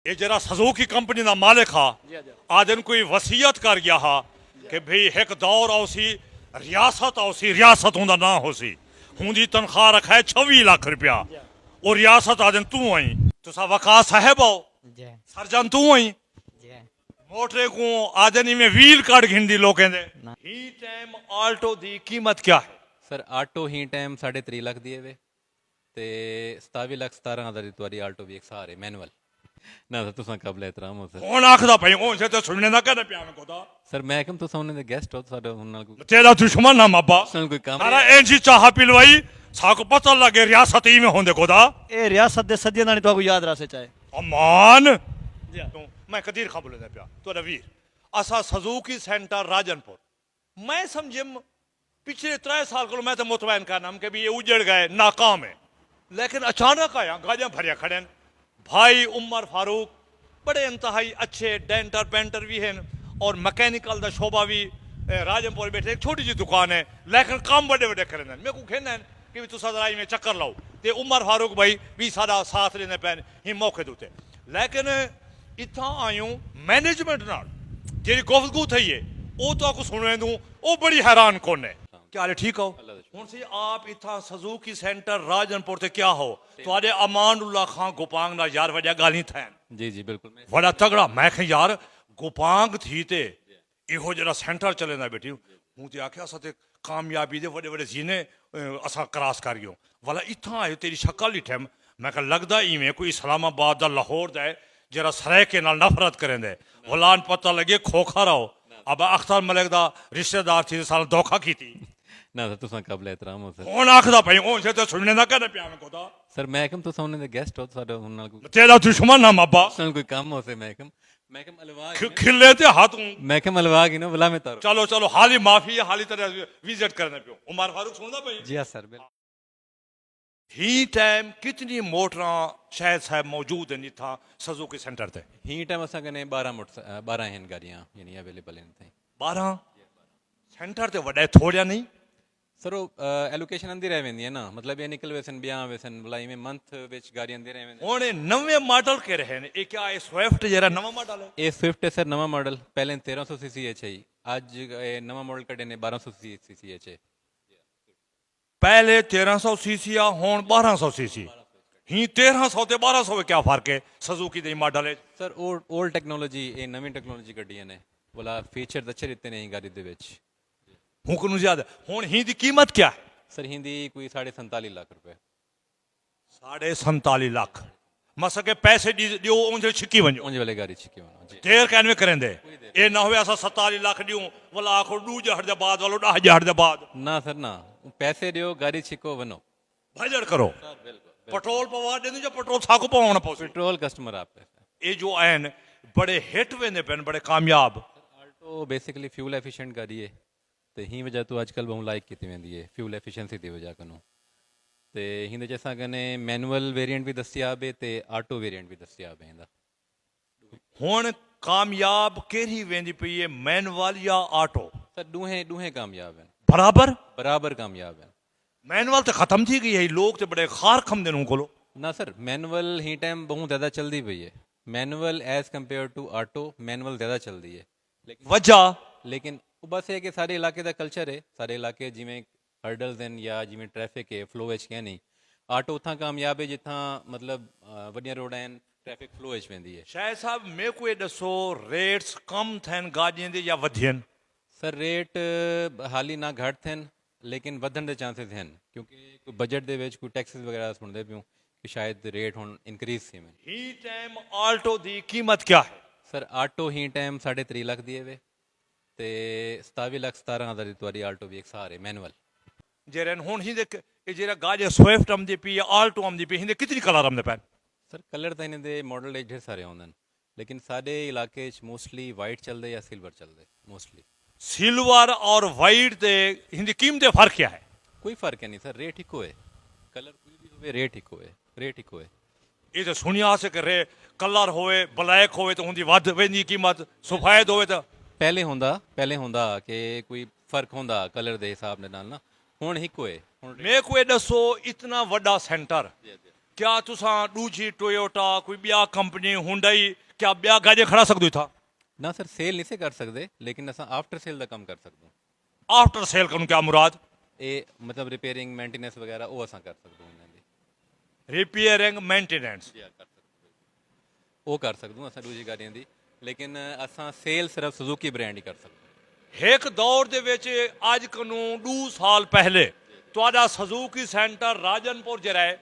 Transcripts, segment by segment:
ये जरा सजूकी कंपनी का मालिक हा आदन कोई वसीयत कर गया हा कि भाई एक दौर आउसी रियासत आउसी रियासत उनका ना होसी हुंदी तनख्वाह रखा है 26 लाख रुपया और रियासत आदन तू आई तुसा वकास साहब आओ सरजन तू आई मोटरे को आदन में व्हील कार्ड घिंदी लोग कहते ही टाइम आल्टो दी कीमत क्या है सर आटो ही टाइम 3.5 ਲੱਖ ਦੀ ਵੇ ਤੇ 27 ਲੱਖ 17 ਹਜ਼ਾਰ ਦੀ ਤੁਹਾਡੀ ਆਲਟੋ ਵੀ ਇੱਕ ਸਾਰੇ ਮੈਨੂਅਲ ਨਾ ਤਾਂ ਤੁਸੀਂ ਕਬਲ ਇਤਰਾਮ ਹੋ ਸਰ कौन आखदा भाई कौन से तो सुनने ना कहने पिया मैं कोदा ਸਰ ਮੈਂ ਕਿਹਾ ਤੁਸੀਂ ਉਹਨਾਂ ਦੇ ਗੈਸਟ ਹੋ ਤੁਹਾਡਾ ਹੁਣ ਨਾਲ ਕੋਈ तेरा दुश्मन ना मब्बा ਕੋਈ ਕੰਮ सारा एनजी चाह पिलवाई साको पता लगे रियासत ही में होंदे कोदा ਇਹ ਰਿਆਸਤ ਦੇ ਸੱਜੇ ਨਾਲ ਤੁਹਾਨੂੰ ਯਾਦ ਰਾਸੇ ਚਾਹੇ अमान मैं कदीर खां बोले पिया तोरा वीर असा सजूकी सेंटर राजनपुर मैं समझे पिछले 3 साल को मैं तो मुतमैन करना कि भी ये उजड़ गए नाकाम है लेकिन अचानक आया गाड़ियां भरिया खड़े भाई उमर फारूक बड़े इंतहाई अच्छे डेंटर पेंटर भी हैं और मैकेनिकल का शोबा भी राजनपुर बैठे एक छोटी जी दुकान है लेकिन काम बड़े बड़े करें मेरे को कहना है कि भी तुसा जरा में चक्कर लाओ तो उमर फारूक भाई भी सारा साथ लेने पैन ही मौके दूते लेकिन इतना आयूं मैनेजमेंट नाल जी गुफ्तगू थी है वो तो आपको सुनने दूँ वो बड़ी हैरान कौन है क्या हाल है ठीक हो ਹੁਣ ਸੀ ਆਪ ਇਥਾ ਸਜ਼ੂਕੀ ਸੈਂਟਰ ਰਾਜਨਪੁਰ ਤੇ ਕਿਆ ਹੋ ਤੁਹਾਡੇ ਅਮਾਨੁੱਲਾ ਖਾਨ ਗੋਪਾਂਗ ਨਾਲ ਯਾਰ ਵਜਾ ਗਾਲੀ ਥੈਨ ਜੀ ਜੀ ਬਿਲਕੁਲ ਬੜਾ ਤਗੜਾ ਮੈਂ ਕਿਹਾ ਯਾਰ ਗੋਪਾਂਗ ਥੀ ਤੇ ਇਹੋ ਜਿਹੜਾ ਸੈਂਟਰ ਚੱਲੇ ਨਾ ਬੇਟੀ ਹੂੰ ਤੇ ਆਖਿਆ ਅਸਾਂ ਤੇ ਕਾਮਯਾਬੀ ਦੇ ਵੱਡੇ ਵੱਡੇ ਜ਼ੀਨੇ ਅਸਾਂ ਕਰਾਸ ਕਰਿਓ ਵਾਲਾ ਇਥਾ ਆਇਓ ਤੇਰੀ ਸ਼ਕਲ ਹੀ ਠਮ ਮੈਂ ਕਿਹਾ ਲੱਗਦਾ ਇਵੇਂ ਕੋਈ ਇਸਲਾਮਾਬਾਦ ਦਾ ਲਾਹੌਰ ਦਾ ਹੈ ਜਿਹੜਾ ਸਰਾਇਕੇ ਨਾਲ ਨਫ਼ਰਤ ਕਰੇਂਦੇ ਗੁਲਾਨ ਪਤਾ ਲੱਗੇ ਖੋਖਾ ਰਹੋ ਅਬ ਅਖਤਰ ਮਲਿਕ ਦਾ ਰਿਸ਼ਤੇਦਾਰ ਸੀ ਸਾਲ ਧੋਖਾ ਕੀਤੀ ਨਾ ਤਾਂ ਤੁਸੀਂ ਕਬਲ ਇਤਰਾਮ ਹੋ ਸਰ कौन आखदा भाई कौन से तो सुनने ना कहने पिया मैं कोदा ਸਰ ਮੈਂ ਕਿਹਾ ਤੁਸੀਂ ਉਹਨਾਂ ਦੇ ਗੈਸਟ ਹੋ ਤੁਹਾਡਾ ਹੁਣ ਨਾਲ ਕੋਈ तेरा दुश्मन ना मब्बा ਕੋਈ ਕੰਮ ਹੋ ਸੇ ਮੈਂ ਕਿਹਾ ਮਲਵਾ खिले ते हाथ ਮੈਂ ਕਿਹਾ ਮਲਵਾ ਕੀ ਨਾ ਬੁਲਾ ਮੈਂ ਤਾਰੋ चलो चलो हाली माफी है हाली तरह विजिट करने पियो उमर फारूक सुनदा भाई ਜੀ ਹਾਂ ਸਰ ਬਿਲਕੁਲ ही टाइम कितनी मोटरा शायद साहब मौजूद है था सजुकी सेंटर ते ਹੀ ਟਾਈਮ ਅਸਾਂ ਕਨੇ 12 ਹਨ ਗਾੜੀਆਂ ਯਾਨੀ ਅਵੇਲੇਬਲ ਹਨ ਤੇ 12 सेंटर ते वडे थोड़िया नहीं ਸਰ ਉਹ ਐਲੋਕੇਸ਼ਨ ਆਂਦੀ ਰਹਿ ਵੈਂਦੀ ਹੈ ਨਾ ਮਤਲਬ ਇਹ ਨਿਕਲ ਵੇਸਨ ਬਿਆਹ ਵੇਸਨ ਬਲਾਈ में ਮੰਥ ਵਿੱਚ ਗਾੜੀਆਂ ਦੇ ਰਹਿ ਵੈਂਦੇ ਹੁਣ ਨਵੇਂ ਮਾਡਲ ਕੇ ਰਹੇ ਨੇ ਇਹ ਕਿਆ ਇਹ ਸਵਿਫਟ ਜਿਹੜਾ ਨਵਾਂ ਮਾਡਲ ਹੈ ਇਹ ਸਵਿਫਟ ਹੈ ਸਰ ਨਵਾਂ ਮਾਡਲ ਪਹਿਲੇ 1300 ਸੀਸੀ ਐਚ ਹੈ ਅੱਜ ਇਹ ਨਵਾਂ ਮਾਡਲ ਕੱਢੇ ਨੇ 1200 ਸੀਸੀ ਐਚ ਹੈ ਪਹਿਲੇ 1300 ਸੀਸੀ ਆ ਹੁਣ 1200 ਸੀਸੀ ਹੀ 1300 ਤੇ 1200 ਵਿੱਚ ਕਿਆ ਫਰਕ ਹੈ ਸਜ਼ੂਕੀ ਦੇ ਮਾਡਲ ਹੈ ਸਰ 올ਡ ਟੈਕਨੋਲੋਜੀ ਇਹ ਨਵੀਂ ਟੈਕਨੋਲੋਜੀ ਕੱਢੀਆਂ ਨੇ ਬੋਲਾ ਫੀਚਰ ਅੱਛੇ ਦਿੱਤੇ ਨੇ ਗਾੜੀ ਦੇ ਵਿੱਚ ਹੁਣ ਨੂੰ ਜ਼ਿਆਦਾ ਹੁਣ ਹੀ ਦੀ ਕੀਮਤ ਕਿਆ ਹੈ ਸਰ ਹਿੰਦੀ ਕੋਈ 47.5 ਲੱਖ ਰੁਪਏ 47 ਲੱਖ ਮਸਾ ਕੇ ਪੈਸੇ ਦਿਓ ਉਂਝ ਛਿੱਕੀ ਵੰਜੋ ਉਂਝ ਵਾਲੇ ਗਾੜੀ ਛਿੱਕੀ ਹੋਣਾ ਜੀ ਦੇਰ ਕਹਿੰਦੇ ਕਰੇਂਦੇ ਇਹ ਨਾ ਹੋਵੇ ਅਸਾਂ 47 ਲੱਖ ਦਿਓ ਵਲਾ ਆਖੋ 2000 ਦੇ ਬਾਅਦ ਵਾਲੋ 10000 ਦੇ ਬਾਅਦ ਨਾ ਸਰ ਨਾ ਪੈਸੇ ਦਿਓ ਗਾੜੀ ਛਿੱਕੋ ਵਨੋ ਭਜੜ ਕਰੋ ਸਰ ਬਿਲਕੁਲ ਪੈਟਰੋਲ ਪਵਾ ਦੇ ਜਾਂ ਪੈਟਰੋਲ ਸਾਕੋ ਪਵਾਉਣਾ ਪਊ पेट्रोल कस्टमर आप है ਇਹ ਜੋ ਐਨ ਬੜੇ ਹਿੱਟ ਵੇਂਦੇ ਪੈਨ ਬੜੇ ਕਾਮਯਾਬ ਆਲਟੋ ਬੇਸਿਕਲੀ ਫਿਊਲ ਐਫੀਸ਼ੀਐਂਟ ਗਾੜੀ ਹੈ ਤੇ ਹੀ ਵਜ੍ਹਾ ਤੋਂ ਅੱਜਕੱਲ ਬਹੁਤ ਲਾਈਕ ਕੀਤੀ ਜਾਂਦੀ ਹੈ ਫਿਊਲ ਐਫੀਸ਼ੀਐਂਸੀ ਦੀ ਵਜ੍ਹਾ ਕਨੂੰ ਤੇ ਹਿੰਦੇ ਜੈਸਾ ਕਨੇ ਮੈਨੂਅਲ ਵੇਰੀਐਂਟ ਵੀ ਦਸਤਿਆਬ ਹੈ ਤੇ ਆਟੋ ਵੇਰੀਐਂਟ ਵੀ ਦਸਤਿਆਬ ਹੈ ਇਹਦਾ ਹੁਣ ਕਾਮਯਾਬ ਕਿਹੜੀ ਵੇਂਦੀ ਪਈ ਹੈ ਮੈਨੂਅਲ ਜਾਂ ਆਟੋ ਸਰ ਦੂਹੇ ਕਾਮਯਾਬ ਹਨ ਬਰਾਬਰ ਕਾਮਯਾਬ ਹਨ मैनुअल तो खत्म थी गई है लोग तो बड़े खार खमदे नु कोलो ना सर मैनुअल ही टाइम बहुत ज़्यादा चलती पई है manual as compare to auto manual ज़्यादा चलती है वजह लेकिन बस ये कि सारे इलाके का कल्चर है सारे इलाके जिमें हर्डल्स हैं या जिमें ट्रैफिक है फ्लो विच क्या नहीं ऑटो उतना कामयाब है जितना मतलब वड्डियां रोड हैं ट्रैफिक फ्लो विच वेंदी है शायद साहब मेरे को ये दसो रेट्स कम थन गाड़ियां दे या वधियन सर रेट हाली ना घट थन लेकिन ਵਧਣ ਦੇ ਚਾਂਸਸ ਹਨ ਕਿਉਂਕਿ ਕੋਈ ਬਜਟ ਦੇ ਵਿੱਚ ਕੋਈ ਟੈਕਸਸ ਵਗੈਰਾ ਸੁਣਦੇ ਪਿਓ ਕਿ ਸ਼ਾਇਦ ਰੇਟ ਹੁਣ ਇਨਕਰੀਜ਼ ਸੀ ਮੈਂ ਹੀ ਟਾਈਮ ਆਲਟੋ ਦੀ ਕੀਮਤ ਕੀ ਹੈ ਸਰ ਆਟੋ ਹੀ ਟਾਈਮ 3.5 ਲੱਖ ਦੀ ਹੈ ਤੇ 27 ਲੱਖ 17 ਹਜ਼ਾਰ ਦੀ ਤੁਹਾਡੀ ਆਲਟੋ ਵੀ ਇੱਕ ਸਾਰੇ ਮੈਨੂਅਲ ਜਿਹੜੇ ਹੁਣ ਹੀ ਦੇ ਇਹ ਜਿਹੜਾ ਗਾੜੀ ਸਵਿਫਟ ਆਮਦੀ ਪਈ ਆਲਟੋ ਆਮਦੀ ਪਈ ਹਿੰਦੇ ਕਿਤਨੀ ਕਲਰ ਆਮਦੇ ਪੈਨ ਸਰ ਕਲਰ ਤਾਂ ਇਹਨਾਂ ਦੇ ਮਾਡਲ ਢੇਰ ਸਾਰੇ ਆਉਂਦੇ ਨੇ ਲੇਕਿਨ ਸਾਡੇ ਇਲਾਕੇ 'ਚ ਮੋਸਟਲੀ ਵਾਈਟ ਚੱਲਦੇ ਜਾਂ ਸਿਲਵਰ ਚੱਲਦੇ ਮੋਸਟਲੀ सिल्वर और वाइट दे हिंदी कीमत फर्क क्या है कोई फर्क है नहीं सर रेट इको है कलर कोई भी होवे रेट इको है ये तो सुनिया से कि रे कलर होवे ब्लैक होवे तो हुंदी वध वेंदी कीमत सफेद होवे तो ਪਹਿਲੇ ਹੁੰਦਾ ਕਿ ਕੋਈ ਫਰਕ ਹੁੰਦਾ ਕਲਰ ਦੇ ਹਿਸਾਬ ਦੇ ਨਾਲ ਨਾ ਹੁਣ ਇੱਕੋ ਹੈ मैं कोई दसो इतना वड्डा सेंटर क्या तुसां दूजी टोयोटा कोई बिया कंपनी हुंडई क्या बिया गाड़ियां खड़ा सकदो था ना सर सेल नहीं से कर सकते लेकिन असां आफ्टर सेल ਦਾ ਕੰਮ ਕਰ ਸਕਦੇ ਹਾਂ आफ्टर सेल करूं क्या मुराद ਇਹ ਮਤਲਬ ਰਿਪੇਅਰਿੰਗ ਮੇਨਟੇਨੈਂਸ ਵਗੈਰਾ ਉਹ ਅਸਾਂ ਕਰ ਸਕਦੇ ਹਾਂ ਇਹਨਾਂ ਦੀ रिपेयरिंग मेंटेनेंस ਉਹ ਕਰ ਸਕਦੇ ਹਾਂ ਅਸਾਂ ਦੂਜੀ ਗਾੜੀਆਂ ਦੀ ਲੇਕਿਨ ਅਸਾਂ ਸੇਲ ਸਿਰਫ ਸੁਜ਼ੂਕੀ ਬ੍ਰਾਂਡ ਹੀ ਕਰ ਸਕਦੇ ਹਾਂ एक दौर ਦੇ ਵਿੱਚ ਅੱਜ ਕਨੂੰ 2 ਸਾਲ ਪਹਿਲੇ ਤੁਹਾਡਾ ਸੁਜ਼ੂਕੀ ਸੈਂਟਰ ਰਾਜਨਪੁਰ ਜਿਹੜਾ ਹੈ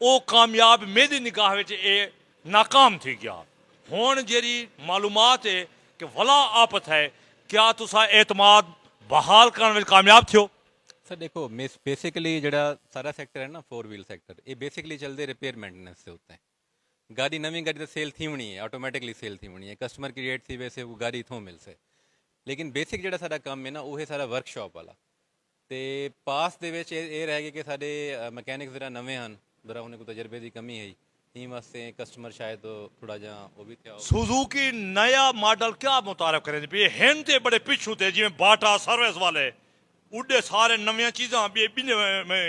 ਉਹ ਕਾਮਯਾਬ ਮੇਰੀ ਨਿਗਾਹ ਵਿੱਚ ਇਹ ਨਾਕਾਮ ਥੀ ਗਿਆ ਹੁਣ ਜਿਹੜੀ ਮਾਲੂਮਾਤ ਹੈ ਕਿ ਵਲਾ ਆਪਤ ਹੈ ਕਿਆ ਤੁਸੀਂ ਇਤਮਾਦ ਬਹਾਲ ਕਰਨ ਵਿੱਚ ਕਾਮਯਾਬ ਥਿਓ ਸਰ ਦੇਖੋ ਬੇਸਿਕਲੀ ਜਿਹੜਾ ਸਾਰਾ ਸੈਕਟਰ ਹੈ ਨਾ 4 ਵੀਲ ਸੈਕਟਰ ਇਹ ਬੇਸਿਕਲੀ ਚੱਲਦੇ ਰਿਪੇਅਰ ਮੇਨਟੇਨੈਂਸ ਦੇ ਉੱਤੇ गाड़ी नवी गाड़ी तो सेल थी होनी है ऑटोमैटिकली सेल थी होनी है कस्टमर की रेट थी वैसे वो गाड़ी इथों मिल से लेकिन बेसिक ਜਿਹੜਾ ਸਾਡਾ ਕੰਮ ਹੈ ਨਾ ਉਹ ਹੈ ਸਾਰਾ ਵਰਕਸ਼ਾਪ ਵਾਲਾ ਤੇ ਪਾਸ ਦੇ ਵਿੱਚ ਇਹ ਰਹਿ ਗਿਆ ਕਿ ਸਾਡੇ ਮਕੈਨਿਕਸ ਜਿਹੜਾ ਨਵੇਂ ਹਨ ਜ਼ਰਾ ਉਹਨਾਂ ਕੋਲ ਤਜਰਬੇ ਦੀ ਕਮੀ ਹੈ ਇਹ ਵਾਸਤੇ ਕਸਟਮਰ ਸ਼ਾਇਦ ਥੋੜਾ ਜਿਹਾ ਉਹ ਵੀ ਥਿਆ सुजुकी नया मॉडल क्या मुतारफ करें भी हिन ते बड़े पिछू थे जिवें बाटा सर्विस वाले उडे सारे नवीं चीज़ां भी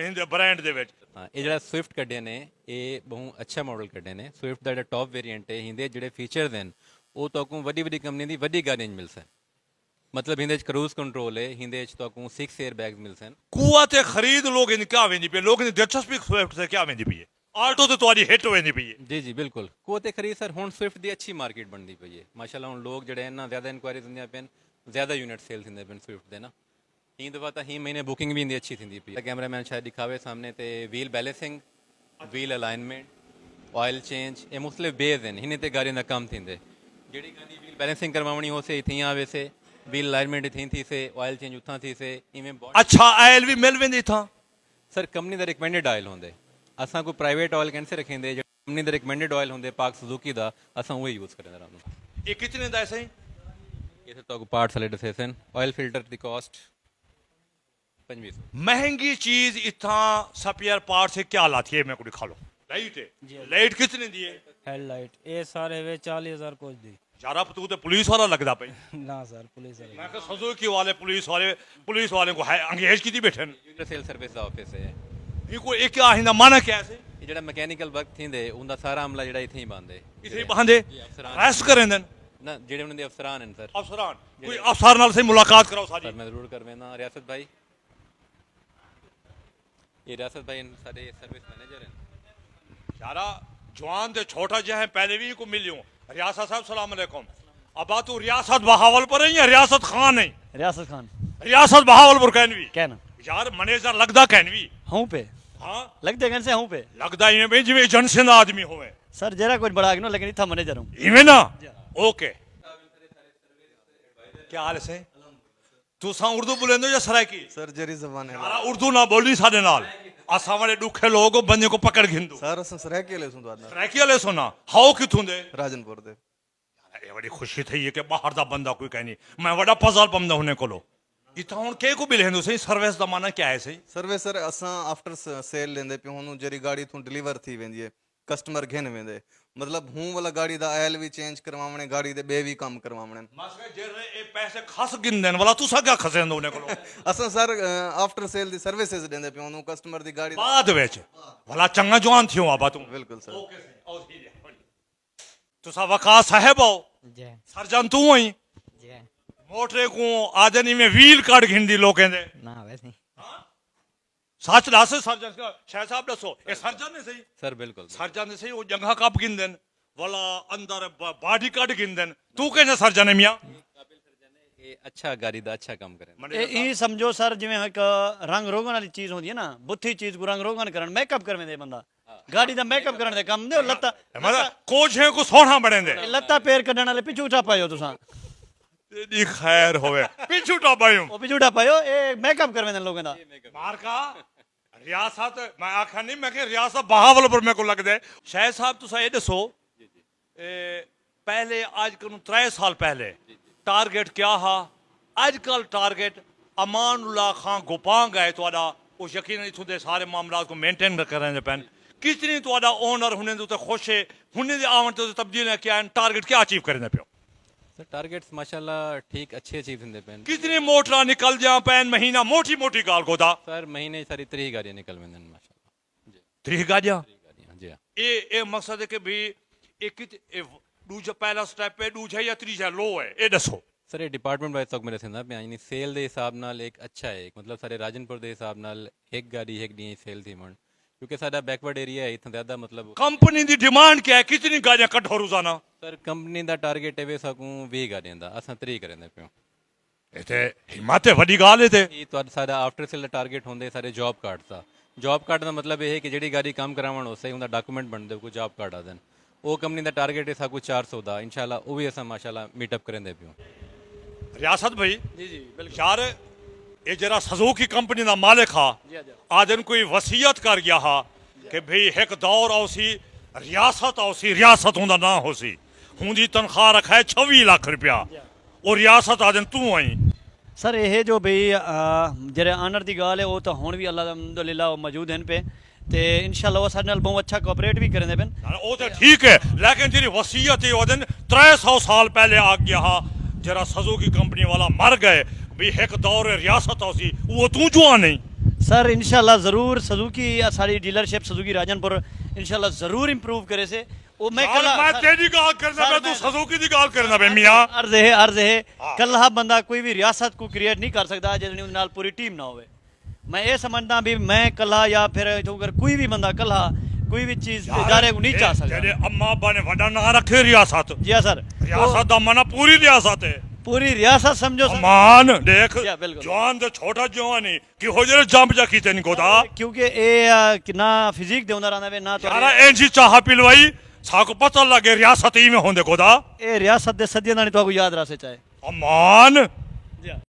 हिंदे ब्रांड दे विच ਹਾਂ ਇਹ ਜਿਹੜਾ ਸਵਿਫਟ ਕੱਢੇ ਨੇ ਇਹ ਬਹੁਤ ਅੱਛਾ ਮਾਡਲ ਕੱਢੇ ਨੇ ਸਵਿਫਟ ਦਾ ਜਿਹੜਾ ਟੌਪ ਵੇਰੀਐਂਟ ਹੈ ਹਿੰਦੇ ਜਿਹੜੇ ਫੀਚਰਸ ਹਨ ਉਹ ਤੁਹਾਨੂੰ ਵੱਡੀ ਵੱਡੀ ਕੰਪਨੀ ਦੀ ਵੱਡੀ ਗਾੜੀਆਂ 'ਚ ਮਿਲ ਸਨ मतलब हिंदे क्रूज कंट्रोल है हिंदे तो 6 एयर बैग्स मिल सन कुआते खरीद लोग इन क्या वेंदी पे लोग इन दिलचस्पी स्विफ्ट से क्या वेंदी पे आल्टो तो तुम्हारी हिट वेंदी पे जी जी बिल्कुल कुआते खरीद सर हुन स्विफ्ट दी अच्छी मार्केट बनदी पई है माशाल्लाह हुन लोग जड़े ना ज्यादा इंक्वायरीज हुंदियां पेन ज्यादा यूनिट सेल थिंदे पेन स्विफ्ट दे ना ई दफा ता ही महीने बुकिंग भी इंदी अच्छी थिंदी पई कैमरामैन शायद दिखावे सामने ते wheel balancing wheel alignment oil change ए मुख्तलिफ बेज हैं हिने ते गाड़ियां दा काम थिंदे जेड़ी गाड़ी व्हील बैलेंसिंग करवावणी हो से इथियां आवे से व्हील अलाइनमेंट थी से ऑयल चेंज उथा थी से इवें अच्छा ऑयल भी मिल वेंदी था सर कंपनी दा रिकमेंडेड ऑयल होंदे असां कोई प्राइवेट ऑयल कैंसे रखेंदे जो कंपनी दा रिकमेंडेड ऑयल होंदे पाक सुजुकी दा असां वो यूज करदे रहंदे ये कितने दा है ये तो पार्ट्स वाले दसे सन ऑयल फिल्टर दी कॉस्ट 25 महंगी चीज इथा स्पेयर पार्ट से क्या लाती है मैं को दिखा लो लाइट है लाइट कितने दी है हेडलाइट ये सारे वे 40,000 कुछ दी यारा तू तो पुलिस वाला लगदा पे ना सर पुलिस वाले मैं कहा सुजुकी वाले पुलिस वाले को है अंग्रेज की दी बैठन सेल सर्विस दा ऑफिस है ये को एक क्या हिंदा माना क्या है ये ਜਿਹੜਾ ਮੈਕੈਨੀਕਲ ਵਰਕ ਥਿੰਦੇ ਉਹਦਾ ਸਾਰਾ ਅਮਲਾ ਜਿਹੜਾ ਇੱਥੇ ਹੀ ਬੰਦੇ इथे बहांदे रेस्ट करें देन ਨਾ ਜਿਹੜੇ ਉਹਨਾਂ ਦੇ ਅਫਸਰਾਨ ਹਨ ਸਰ अफसरान कोई अफसर नाल से मुलाकात कराओ सारी ਸਰ ਮੈਂ ਜ਼ਰੂਰ ਕਰਵੇਂਦਾ ਰਿਆਸਤ ਭਾਈ ਇਹ ਰਿਆਸਤ ਭਾਈ ਸਾਡੇ ਸਰਵਿਸ ਮੈਨੇਜਰ ਹਨ यारा जवान ते छोटा जो है पहले भी को मिलियो रियासत साहब सलाम अलैकुम अब तू रियासत बहावलपुर है या रियासत खान है रियासत खान रियासत बहावलपुर कहनवी कहना यार मैनेजर लगदा कहनवी हूँ पे हाँ लगते कैसे हूँ पे लगदा इवें भी जिवें एजेंसी दा आदमी होवे सर जरा कुछ बड़ा गिनो लेकिन इतना मैनेजर हूँ इवें ना ओके क्या हाल है तुसा उर्दू बोलेंदो या सराइकी सर जरी जबान है यारा उर्दू ना बोली साडे नाल असा वाले दुखे लोग बंदे को पकड़ घिंदू सर अस सरायके ले सुन आदा सराइकी वाले सुना हाउ किथों दे राजनपुर दे ये बड़ी खुशी थी है कि बाहर दा बंदा कोई कहनी मैं बड़ा पजल पमदा होने को लो इतना हुन के को बिल हेंदो सही सर्विस दा माना क्या है सही सर्वे सर असा आफ्टर सेल लेंदे पे हुन जरी गाड़ी थू डिलीवर थी वेंदी है कस्टमर घेन वेंदे मतलब हूं वाला गाड़ी दा ऑयल भी चेंज करवावणे गाड़ी दे बे भी काम करवावणे मसले जे ए पैसे खस गिनदन वाला तुसा क्या खसेंदो होने को लो असा sir after sale the services देंदे पे हुन कस्टमर दी गाड़ी बाद विच वाला चंगा जवान थियो आबा तू बिल्कुल सर ओके सही और तुसा वकास साहब हो जय सर्जन तू ही जय मोटरे को आदनी में व्हील काट घिंदी लोग कहंदे ना वैसे सच दस सर्जन का शाह साहब दसो ए सर्जन ने सही ਸਰ ਬਿਲਕੁਲ सर्जन ने सही वो जगह कब गिनदन वाला अंदर बॉडी काट गिनदन तू कहने सर्जन है मियां ਇਹ ਅੱਛਾ ਗਾੜੀ ਦਾ ਅੱਛਾ ਕੰਮ ਕਰੇ ये समझो सर जिवें एक रंग रोगन वाली चीज होती है ना बुत्थी चीज को रंग रोगन करन मेकअप करवे दे बंदा गाड़ी दा मेकअप करन दे काम दे लत्ता मतलब कोझे को सोना बने दे लत्ता पैर कढण वाले पिछू उठा पायो तुसा तेरी खैर होवे पिछू टापायो ओ पिछू उठा पायो ए मेकअप करवे दे लोगों दा मार का रियासत मैं आखा नहीं मैं कि रियासत बहावलपुर में को लग दे शाह साहब तुसा ये दसो पहले आज को 3 साल पहले टारगेट क्या हा आजकल टारगेट अमानुल्लाह खान गोपांग है तुहाडा वो यकीन इथों दे सारे मामलात को मेंटेन करने पैन कितनी तुहाडा ओनर हुने दे खुश है हुने दे आवन ते तब्दील क्या टारगेट क्या अचीव करने पियो सर टारगेट्स माशाल्लाह ठीक अच्छे अचीव होंदे पेन कितनी मोटरा निकल जा पैन महीना मोटी मोटी गाल गोदा सर महीने सारी 3 गाड़ियां निकल वेंदन माशाल्लाह जी 3 गाड़ियां ਜੀ ਹਾਂ ਇਹ ਮਕਸਦ ਹੈ ਕਿ ਵੀ ਇਹ ਦੂਜਾ ਪਹਿਲਾ ਸਟੈਪ ਹੈ, ਦੂਜਾ ਜਾਂ ਤੀਜਾ ਲੋ ਹੈ, ਇਹ ਦੱਸੋ। ਸਰ ਇਹ ਡਿਪਾਰਟਮੈਂਟ ਵਾਈਜ਼ ਤੱਕ ਮੇਰੇ ਸਿੰਦਾ ਪਿਆ ਯਾਨੀ ਸੇਲ ਦੇ ਹਿਸਾਬ ਨਾਲ ਇੱਕ ਅੱਛਾ ਹੈ, ਮਤਲਬ ਸਾਡੇ ਰਾਜਨਪੁਰ ਦੇ ਹਿਸਾਬ ਨਾਲ ਇੱਕ ਗਾੜੀ ਇੱਕ ਡੀ ਸੇਲ थी मन, क्योंकि साडा बैकवर्ड एरिया है इतना ज़्यादा मतलब। कंपनी की डिमांड क्या है, कितनी गाड़ियां कटो रोजाना? सर कंपनी का टारगेट है वे सकूं 20 गाड़ियां दा, असां 3 करेंदे पियो। इते हिम्मत है, वड्डी गाल है ते। ਇਹ ਤੁਹਾਡਾ ਸਾਡਾ ਆਫਟਰ ਸੇਲ ਦਾ ਟਾਰਗੇਟ ਹੁੰਦੇ ਸਾਰੇ ਜੌਬ ਕਾਰਡ ਦਾ। ਜੌਬ ਕਾਰਡ ਦਾ ਮਤਲਬ ਇਹ ਹੈ ਕਿ ਜਿਹੜੀ ਗਾੜੀ ਕੰਮ ਕਰਾਵਣ ਉਸੇ ਉਹਦਾ ਡਾਕੂਮੈਂਟ ਬਣਦੇ ਕੋਈ ਜੌਬ ਕਾਰਡ ਆ ਦੇਣ। ਉਹ ਕੰਪਨੀ ਦਾ ਟਾਰਗੇਟ ਹੈ ਸਾਕੂ 400 ਦਾ, ਇਨਸ਼ਾਅੱਲਾ ਉਹ ਵੀ ਅਸਾਂ ਮਾਸ਼ਾਅੱਲਾ ਮੀਟਅਪ ਕरेंदे पियो। रियासत भाई जी जी बिल्कुल यार ये जरा सुजुकी कंपनी का मालिक हा, आदन कोई वसीयत कर गया हा कि भाई एक दौर आउसी रियासत हुंदा ना होसी, हुंदी तनख्वाह रखा है 26 लाख रुपया, और रियासत आदन तू आई। सर ये जो भाई जेरे आनर की गाल है वो तो हुण भी अल्लाह दा अल्हम्दुलिल्लाह वो मौजूद हैं पे ते इंशाअल्लाह वो साडे नाल बहुत अच्छा कोऑपरेट भी करेंदे पेन। वो तो ठीक है, लेकिन जी वसीयत है आदन 300 साल पहले आ गया हा, जरा सुजुकी कंपनी वाला मर गए भी एक दौर रियासत आउसी, वो तू जो नहीं। सर इंशाल्लाह ज़रूर सुजुकी सारी डीलरशिप सुजुकी राजनपुर इंशाल्लाह ज़रूर इंप्रूव करे से। वो मैं कल मैं तेरी गाल करना पे, तू सुजुकी दी गाल करना पे मियां। अर्ज है कल बंदा कोई भी रियासत को क्रिएट नहीं कर सकता जिसने नाल पूरी टीम ना होवे। मैं ये समझदा भी मैं कल्हा या फिर अगर कोई भी बंदा कल्हा कोई भी चीज इदारे को नहीं चाह सकता। तेरे अम्मा अब्बा ने वड्डा ना रखे रियासत। जी हाँ सर, रियासत दा मना पूरी रियासत है, पूरी रियासत समझो सर। मान देख जी, बिल्कुल। जवान ते छोटा जवान ही कि हो जरे जंप जा कीते नहीं गोदा क्योंकि ये ना फिजिक दे होंदा रहंदा वे ना तो यारा एंजी चाह पिलवाई साको पता लगे रियासत ही में होंदे गोदा। ये रियासत दे सदियां दा नहीं तो याद रह से चाहे अमान